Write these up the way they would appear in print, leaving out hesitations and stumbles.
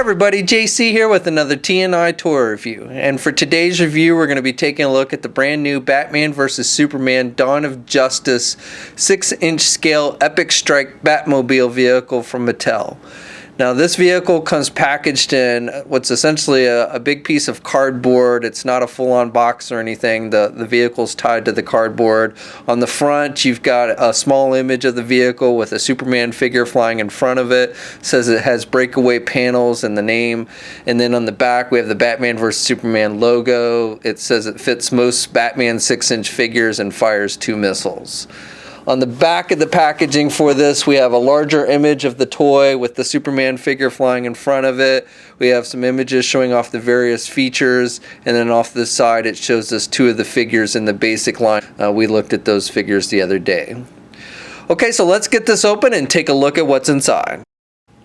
Everybody, JC here with another TNI toy review, and for today's review we're going to be taking a look at the brand new Batman vs Superman Dawn of Justice 6-inch scale Epic Strike Batmobile vehicle from Mattel. Now this vehicle comes packaged in what's essentially a big piece of cardboard. It's not a full-on box or anything. The vehicle's tied to the cardboard. On the front you've got a small image of the vehicle with a Superman figure flying in front of it. It says it has breakaway panels and the name. And then on the back we have the Batman vs Superman logo. It says it fits most Batman 6-inch figures and fires 2 missiles. On the back of the packaging for this, we have a larger image of the toy with the Superman figure flying in front of it. We have some images showing off the various features, and then off the side it shows us 2 of the figures in the basic line. We looked at those figures the other day. Okay, so let's get this open and take a look at what's inside.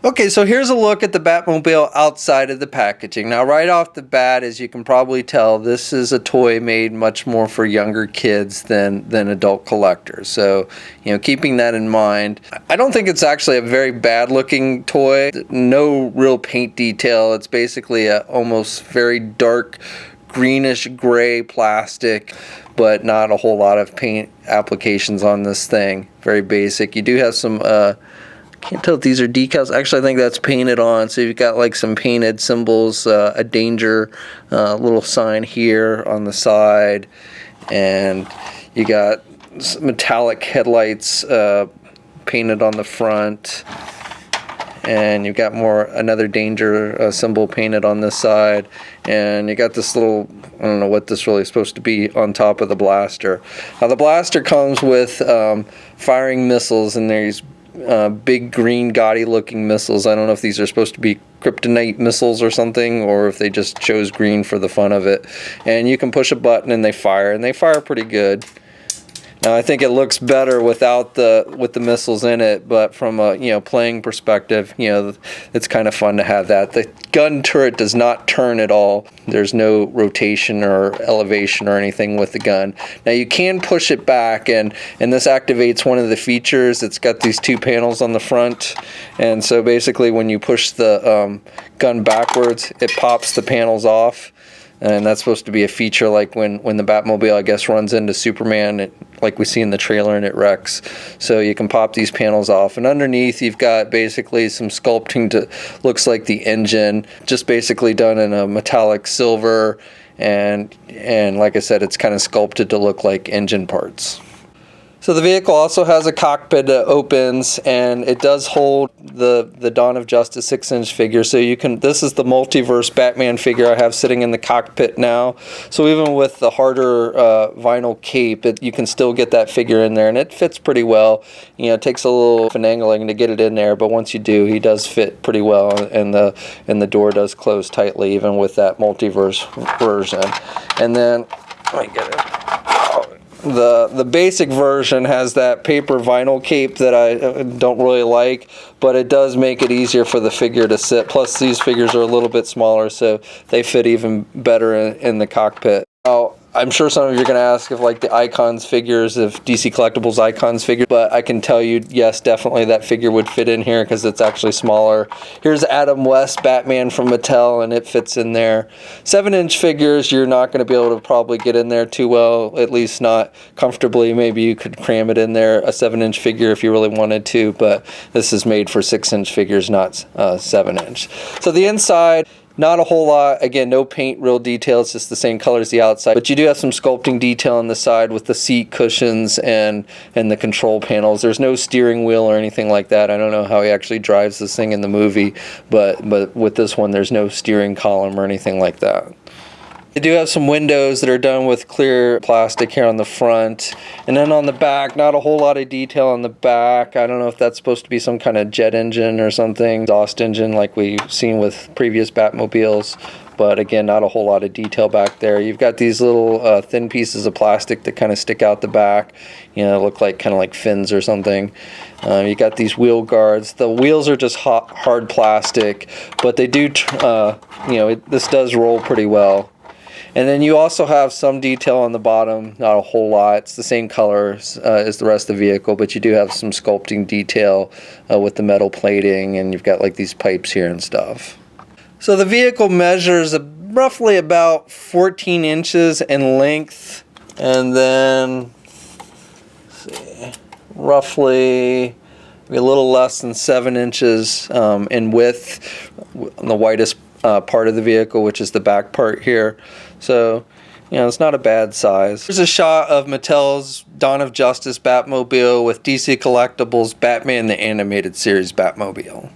Okay, so here's a look at the Batmobile outside of the packaging. Now right off the bat, as you can probably tell, this is a toy made much more for younger kids than adult collectors. So, keeping that in mind, I don't think it's actually a very bad looking toy. No real paint detail. It's basically a almost very dark greenish gray plastic, but not a whole lot of paint applications on this thing. Very basic. You do have some can't tell if these are decals. Actually, I think that's painted on. So you've got like some painted symbols, a danger little sign here on the side, and you got metallic headlights painted on the front, and you've got another danger symbol painted on this side, and you got this little, I don't know what this really is supposed to be, on top of the blaster. Now the blaster comes with firing missiles, and there's big green gaudy looking missiles. I don't know if these are supposed to be kryptonite missiles or something, or if they just chose green for the fun of it. And you can push a button and they fire pretty good. Now I think it looks better with the missiles in it, but from a playing perspective, it's kind of fun to have that. The gun turret does not turn at all. There's no rotation or elevation or anything with the gun. Now you can push it back, and this activates one of the features. It's got these 2 panels on the front, and so basically when you push the gun backwards, it pops the panels off. And that's supposed to be a feature like when the Batmobile, I guess, runs into Superman, like we see in the trailer, and it wrecks. So you can pop these panels off. And underneath you've got basically some sculpting to, looks like the engine, just basically done in a metallic silver. And like I said, it's kind of sculpted to look like engine parts. So the vehicle also has a cockpit that opens, and it does hold the Dawn of Justice 6-inch figure. So this is the multiverse Batman figure I have sitting in the cockpit now. So even with the harder vinyl cape, you can still get that figure in there, and it fits pretty well. It takes a little finagling to get it in there, but once you do, he does fit pretty well, and the door does close tightly even with that multiverse version. And then let me get it. The basic version has that paper vinyl cape that I don't really like, but it does make it easier for the figure to sit. Plus these figures are a little bit smaller, so they fit even better in the cockpit. Now, I'm sure some of you are going to ask if like the Icons figures, if DC Collectibles Icons figure, but I can tell you, yes, definitely that figure would fit in here because it's actually smaller. Here's Adam West Batman from Mattel, and it fits in there. 7-inch figures, you're not going to be able to probably get in there too well, at least not comfortably. Maybe you could cram it in there, a 7-inch figure, if you really wanted to, but this is made for 6-inch figures, not 7-inch. So the inside, not a whole lot. Again, no paint, real detail. It's just the same color as the outside. But you do have some sculpting detail on the side with the seat cushions and the control panels. There's no steering wheel or anything like that. I don't know how he actually drives this thing in the movie, but with this one, there's no steering column or anything like that. They do have some windows that are done with clear plastic here on the front. And then on the back, not a whole lot of detail on the back. I don't know if that's supposed to be some kind of jet engine or something, exhaust engine like we've seen with previous Batmobiles. But again, not a whole lot of detail back there. You've got these little thin pieces of plastic that kind of stick out the back. Look like kind of like fins or something. You got these wheel guards. The wheels are just hard plastic, but they do, this does roll pretty well. And then you also have some detail on the bottom, not a whole lot. It's the same color as the rest of the vehicle, but you do have some sculpting detail with the metal plating, and you've got like these pipes here and stuff. So the vehicle measures roughly about 14 inches in length, and then let's see, roughly a little less than 7 inches in width on the widest part of the vehicle, which is the back part here. So, you know, it's not a bad size. Here's a shot of Mattel's Dawn of Justice Batmobile with DC Collectibles Batman the Animated Series Batmobile.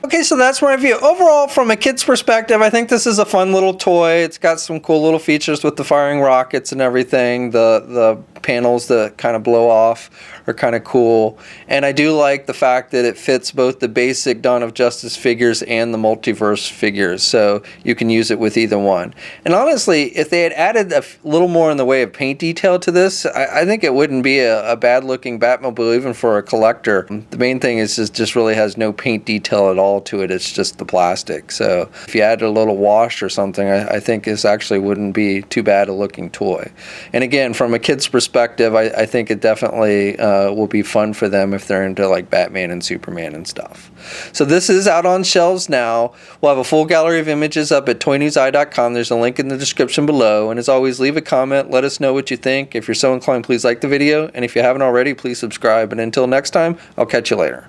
Okay, so that's my review. Overall, from a kid's perspective, I think this is a fun little toy. It's got some cool little features with the firing rockets and everything. The panels that kind of blow off are kind of cool. And I do like the fact that it fits both the basic Dawn of Justice figures and the multiverse figures, so you can use it with either one. And honestly, if they had added a little more in the way of paint detail to this, I think it wouldn't be a bad looking Batmobile even for a collector. The main thing is just really has no paint detail at all to it. It's just the plastic. So if you added a little wash or something, I think this actually wouldn't be too bad a looking toy. And again, from a kid's perspective, I think it definitely will be fun for them if they're into like Batman and Superman and stuff. So this is out on shelves now. We'll have a full gallery of images up at toynewseye.com. There's a link in the description below. And as always, leave a comment. Let us know what you think. If you're so inclined, please like the video. And if you haven't already, please subscribe. And until next time, I'll catch you later.